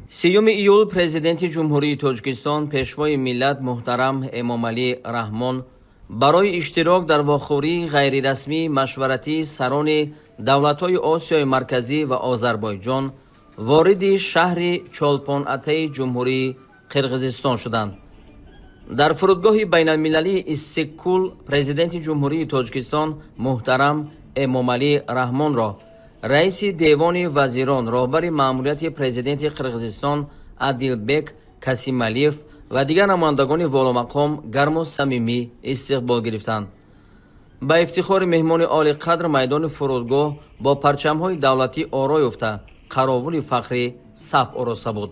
3 июл президенти ҷумҳурии Тоҷикистон пешвои миллат муҳтарам Эмомалӣ Раҳмон барои иштирок дар вохӯрии ғайрирасмии машваратии сарони давлатҳои Осиёи Марказӣ ва Озарбойҷон вориди шаҳри Чолпон-Атаи ҷумҳурии Қирғизистон шуданд. дар фурудгоҳи байналмилалии Иссик-Кул президенти ҷумҳурии Тоҷикистон муҳтарам Эмомалӣ Раҳмонро раиси Девони вазирон, роҳбари маъмурияти президенти Қирғизистон Адилбек Касималиев ва дигар намояндагони воломақом гарму самимӣ истиқбол гирифтанд. ба ифтихори меҳмони оли қадр майдони фурудгоҳ бо парчамҳои давлатӣ оро ёфта, қаровули фахрӣ саф ороста буд.